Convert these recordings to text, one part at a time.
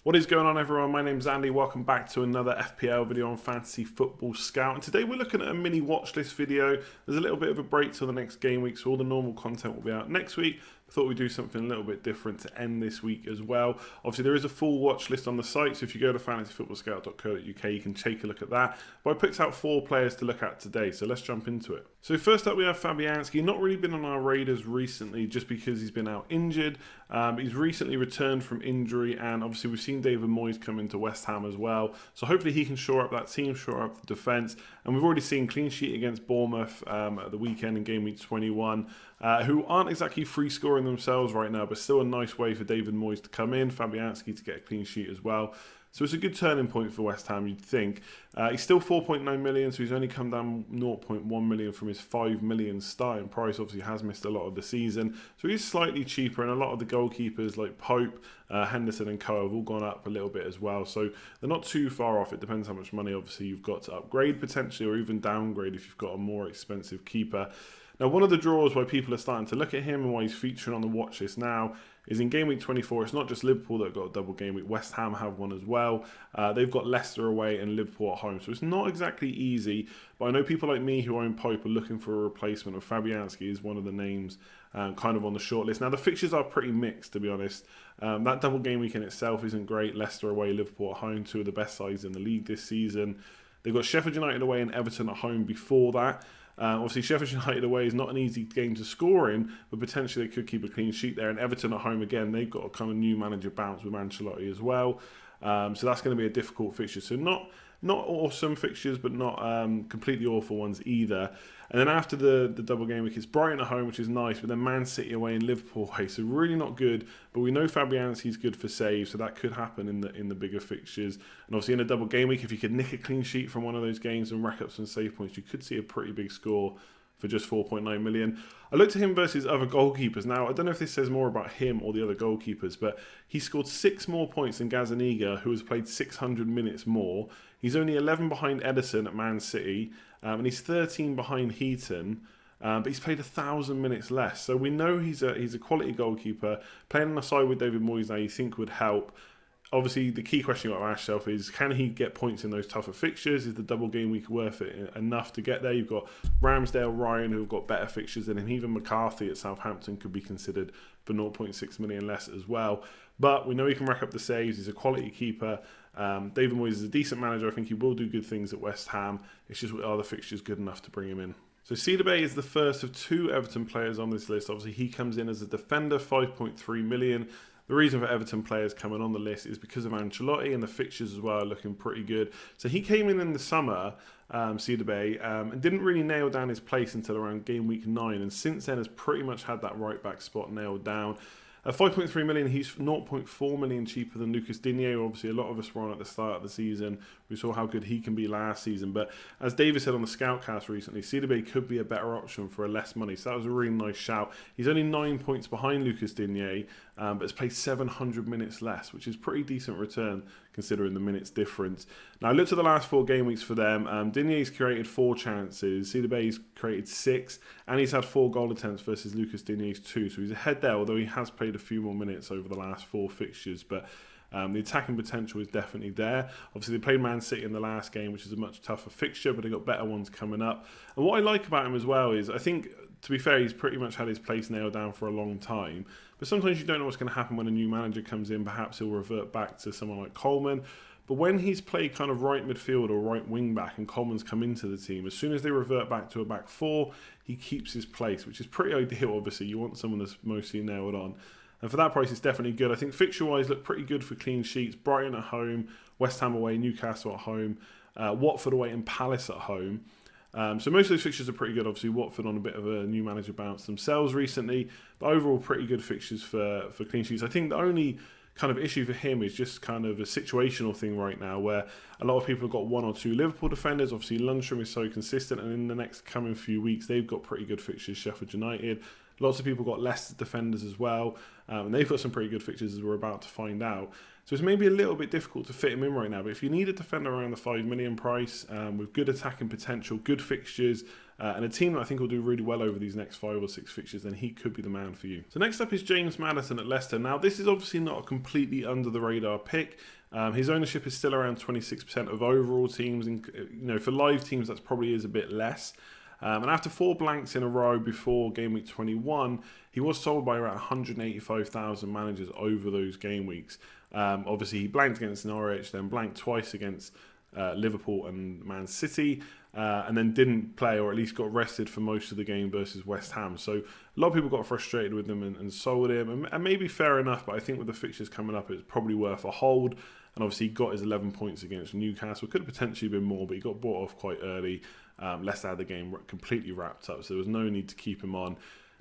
What is going on, everyone? My name's Andy. Welcome back to another FPL video on Fantasy Football Scout. And today we're looking at a mini watch list video. There's a little bit of a break till the next game week, so all the normal content will be out next week. I thought we'd do something a little bit different to end this week as well. Obviously, there is a full watch list on the site, so if you go to fantasyfootballscout.co.uk, you can take a look at that. But I picked out 4 players to look at today, so let's jump into it. So first up, we have Fabianski. Not really been on our radars recently, just because he's been out injured. He's recently returned from injury, and obviously we've seen David Moyes come into West Ham as well. So hopefully he can shore up that team, shore up the defence. And we've already seen clean sheet against Bournemouth at the weekend in Gameweek 21, who aren't exactly free scoring themselves right now, but still a nice way for David Moyes to come in, Fabianski to get a clean sheet as well. So it's a good turning point for West Ham, you'd think. He's still 4.9 million, so he's only come down 0.1 million from his 5 million starting price. Obviously, has missed a lot of the season, so he's slightly cheaper. And a lot of the goalkeepers like Pope, Henderson, and Co have all gone up a little bit as well. So they're not too far off. It depends how much money, obviously, you've got to upgrade potentially, or even downgrade if you've got a more expensive keeper. Now, one of the draws why people are starting to look at him and why he's featuring on the watch list now is in Game Week 24. It's not just Liverpool that have got a double game week. West Ham have one as well. They've got Leicester away and Liverpool at home. So it's not exactly easy. But I know people like me who own Pope are looking for a replacement, and Fabianski is one of the names kind of on the short list. Now, the fixtures are pretty mixed, to be honest. That double game week in itself isn't great. Leicester away, Liverpool at home, 2 of the best sides in the league this season. They've got Sheffield United away and Everton at home before that. Obviously, Sheffield United away is not an easy game to score in, but potentially they could keep a clean sheet there. And Everton at home, again, they've got a kind of new manager bounce with Ancelotti as well. So that's going to be a difficult fixture. So not awesome fixtures, but not completely awful ones either. And then after the double game week, it's Brighton at home, which is nice, but then Man City away and Liverpool away, so really not good. But we know Fabianski's good for saves, so that could happen in the bigger fixtures. And obviously in a double game week, if you could nick a clean sheet from one of those games and rack up some save points, you could see a pretty big score for just 4.9 million. I looked at him versus other goalkeepers. Now, I don't know if this says more about him or the other goalkeepers, but he scored 6 more points than Gazzaniga, who has played 600 minutes more. He's only 11 behind Edison at Man City, and he's 13 behind Heaton, but he's played 1,000 minutes less. So we know he's a quality goalkeeper. Playing on the side with David Moyes now, you think would help. Obviously, the key question you've got to ask yourself is, can he get points in those tougher fixtures? Is the double game week worth it enough to get there? You've got Ramsdale, Ryan, who've got better fixtures than him. Even McCarthy at Southampton could be considered for 0.6 million less as well. But we know he can rack up the saves. He's a quality keeper. David Moyes is a decent manager. I think he will do good things at West Ham. It's just, are the fixtures good enough to bring him in? So Sidibé is the first of 2 Everton players on this list. Obviously, he comes in as a defender, 5.3 million. The reason for Everton players coming on the list is because of Ancelotti, and the fixtures as well are looking pretty good. So he came in the summer, Sidibé, and didn't really nail down his place until around game week 9, and since then has pretty much had that right back spot nailed down. At 5.3 million, he's 0.4 million cheaper than Lucas Digne. Obviously, a lot of us were on at the start of the season. We saw how good he can be last season. But as David said on the Scoutcast recently, Sidibé could be a better option for a less money. So that was a really nice shout. He's only 9 points behind Lucas Digne, but has played 700 minutes less, which is pretty decent return considering the minutes difference. Now, I looked at the last 4 game weeks for them. Digne's created 4 chances. Sidibé's created 6, and he's had 4 goal attempts versus Lucas Digne's 2. So he's ahead there, although he has played a few more minutes over the last 4 fixtures. But the attacking potential is definitely there. Obviously, they played Man City in the last game, which is a much tougher fixture, but they've got better ones coming up. And what I like about him as well is, I think, to be fair, he's pretty much had his place nailed down for a long time. But sometimes you don't know what's going to happen when a new manager comes in. Perhaps he'll revert back to someone like Coleman. But when he's played kind of right midfield or right wing back and Coleman's come into the team, as soon as they revert back to a back 4, he keeps his place, which is pretty ideal, obviously. You want someone that's mostly nailed on. And for that price, it's definitely good. I think fixture-wise, look pretty good for clean sheets. Brighton at home, West Ham away, Newcastle at home, Watford away and Palace at home. So most of those fixtures are pretty good. Obviously, Watford on a bit of a new manager bounce themselves recently. But overall, pretty good fixtures for clean sheets. I think the only kind of issue for him is just kind of a situational thing right now where A lot of people have got 1 or 2 Liverpool defenders. Obviously, Lundstram is so consistent, and in the next coming few weeks, they've got pretty good fixtures. Sheffield United. Lots of people got Leicester defenders as well, and they've got some pretty good fixtures as we're about to find out. So it's maybe a little bit difficult to fit him in right now, but if you need a defender around the 5 million price, with good attacking potential, good fixtures, and a team that I think will do really well over these next 5 or 6 fixtures, then he could be the man for you. So next up is James Maddison at Leicester. Now, this is obviously not a completely under the radar pick. His ownership is still around 26% of overall teams, and for live teams that probably is a bit less. And after 4 blanks in a row before game week 21, he was sold by around 185,000 managers over those game weeks. Obviously, he blanked against Norwich, then blanked twice against Liverpool and Man City, and then didn't play, or at least got rested for most of the game versus West Ham. So a lot of people got frustrated with him and sold him, and maybe fair enough, but I think with the fixtures coming up, it's probably worth a hold. And obviously, he got his 11 points against Newcastle. Could have potentially been more, but he got bought off quite early. Leicester had the game completely wrapped up, so there was no need to keep him on.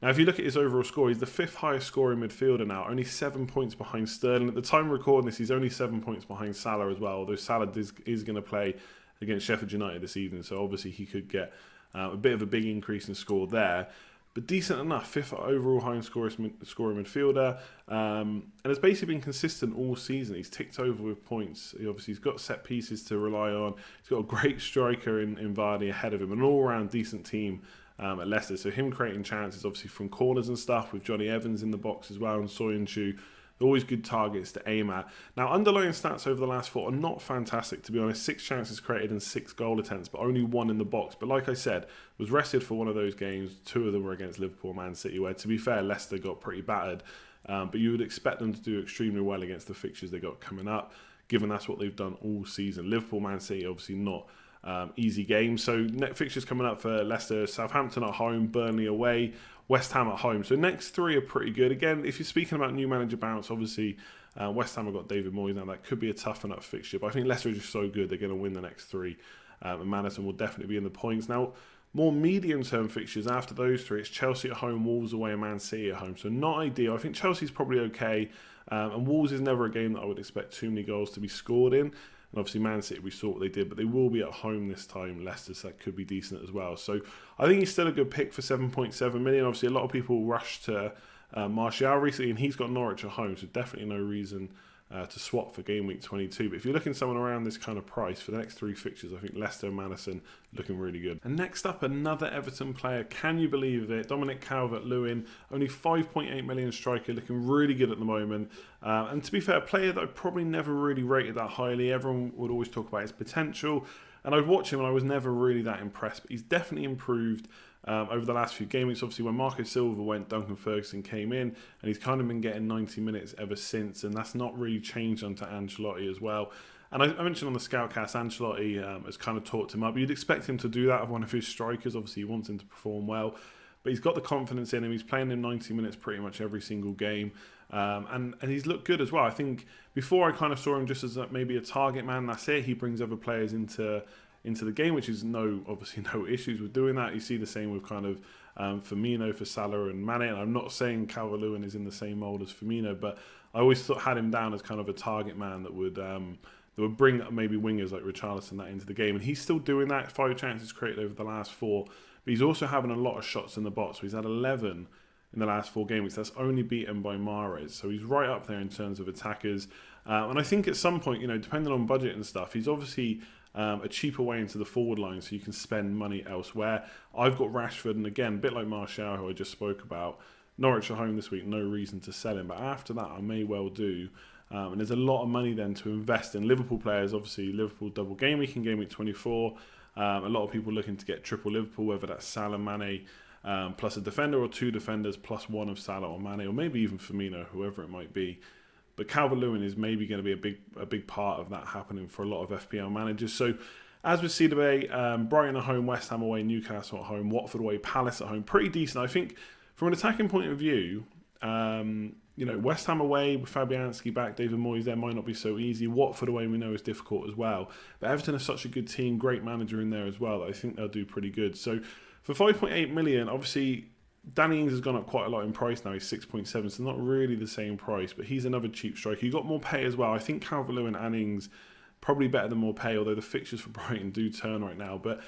Now, if you look at his overall score, he's the 5th highest scoring midfielder now, only 7 points behind Sterling. At the time of recording this, he's only 7 points behind Salah as well, although Salah is going to play against Sheffield United this evening, so obviously he could get a bit of a big increase in score there. But decent enough, 5th overall highest scoring midfielder, and has basically been consistent all season. He's ticked over with points. He's got set pieces to rely on. He's got a great striker in Vardy ahead of him, an all-round decent team at Leicester. So him creating chances, obviously from corners and stuff, with Johnny Evans in the box as well, and Soyuncu. Always good targets to aim at. Now, underlying stats over the last 4 are not fantastic, to be honest. 6 chances created and 6 goal attempts, but only 1 in the box. But like I said, was rested for one of those games. 2 of them were against Liverpool and Man City, where, to be fair, Leicester got pretty battered. But you would expect them to do extremely well against the fixtures they got coming up, given that's what they've done all season. Liverpool, Man City, obviously not easy games. So net fixtures coming up for Leicester: Southampton at home, Burnley away, West Ham at home. So next 3 are pretty good. Again, if you're speaking about new manager bounce, obviously West Ham have got David Moyes now. That could be a tough enough fixture, but I think Leicester is just so good, they're going to win the next 3. And Maddison will definitely be in the points. Now, more medium-term fixtures after those 3, it's Chelsea at home, Wolves away, and Man City at home. So not ideal. I think Chelsea's probably okay. And Wolves is never a game that I would expect too many goals to be scored in. And obviously Man City, we saw what they did, but they will be at home this time, Leicester, so that could be decent as well. So I think he's still a good pick for 7.7 million. Obviously, a lot of people rushed to Martial recently, and he's got Norwich at home, so definitely no reason to swap for game week 22. But if you're looking for someone around this kind of price for the next 3 fixtures, I think Leicester and Maddison looking really good. And next up, another Everton player. Can you believe it? Dominic Calvert-Lewin, only 5.8 million striker, looking really good at the moment. And to be fair, a player that I probably never really rated that highly. Everyone would always talk about his potential, and I'd watch him and I was never really that impressed. But he's definitely improved over the last few games. Obviously, when Marco Silva went, Duncan Ferguson came in, and he's kind of been getting 90 minutes ever since, and that's not really changed under Ancelotti as well. And I mentioned on the Scoutcast, Ancelotti has kind of talked him up. You'd expect him to do that of one of his strikers. Obviously, he wants him to perform well, but he's got the confidence in him. He's playing him 90 minutes pretty much every single game, and he's looked good as well. I think before I kind of saw him just as maybe a target man. That's it. He brings other players into the game, which is obviously no issues with doing that. You see the same with kind of Firmino for Salah and Mane, and I'm not saying Calvert-Lewin is in the same mould as Firmino, but I always had him down as kind of a target man that would bring maybe wingers like Richarlison that into the game, and he's still doing that. 5 chances created over the last 4, but he's also having a lot of shots in the box. So he's had 11 in the last 4 game weeks. That's only beaten by Mahrez, so he's right up there in terms of attackers. And I think at some point, depending on budget and stuff, he's obviously a cheaper way into the forward line, so you can spend money elsewhere. I've got Rashford, and again, a bit like Martial, who I just spoke about. Norwich at home this week, no reason to sell him, but after that, I may well do. And there's a lot of money then to invest in Liverpool players. Obviously, Liverpool double game week in game week 24. A lot of people looking to get triple Liverpool, whether that's Salah, Mane, plus a defender, or 2 defenders plus 1 of Salah or Mane, or maybe even Firmino, whoever it might be. But Calvert-Lewin is maybe going to be a big part of that happening for a lot of FPL managers. So, as with Sidibé, Brighton at home, West Ham away, Newcastle at home, Watford away, Palace at home, pretty decent. I think from an attacking point of view, West Ham away with Fabianski back, David Moyes there might not be so easy. Watford away we know is difficult as well. But Everton is such a good team, great manager in there as well, that I think they'll do pretty good. So for 5.8 million, obviously Danny Ings has gone up quite a lot in price now. He's 6.7, so not really the same price, but he's another cheap striker. You got more pay as well. I think Calvert-Lewin and Ings Probably better than more pay, although the fixtures for Brighton do turn right now. But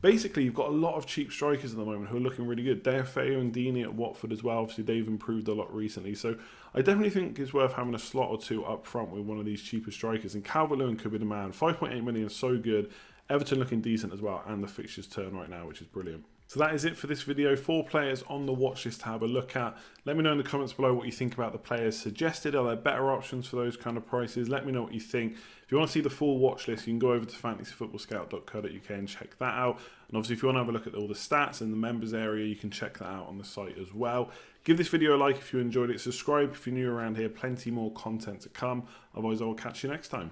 basically, you've got a lot of cheap strikers at the moment who are looking really good. Deofeo and Deeney at Watford as well. Obviously, they've improved a lot recently. So I definitely think it's worth having a slot or two up front with one of these cheaper strikers. And Calvert-Lewin could be the man. 5.8 million, so good. Everton looking decent as well. And the fixtures turn right now, which is brilliant. So that is it for this video. 4 players on the watch list to have a look at. Let me know in the comments below what you think about the players suggested. Are there better options for those kind of prices? Let me know what you think. If you want to see the full watch list, you can go over to fantasyfootballscout.co.uk and check that out. And obviously, if you want to have a look at all the stats in the members area, you can check that out on the site as well. Give this video a like if you enjoyed it. Subscribe if you're new around here. Plenty more content to come. Otherwise, I will catch you next time.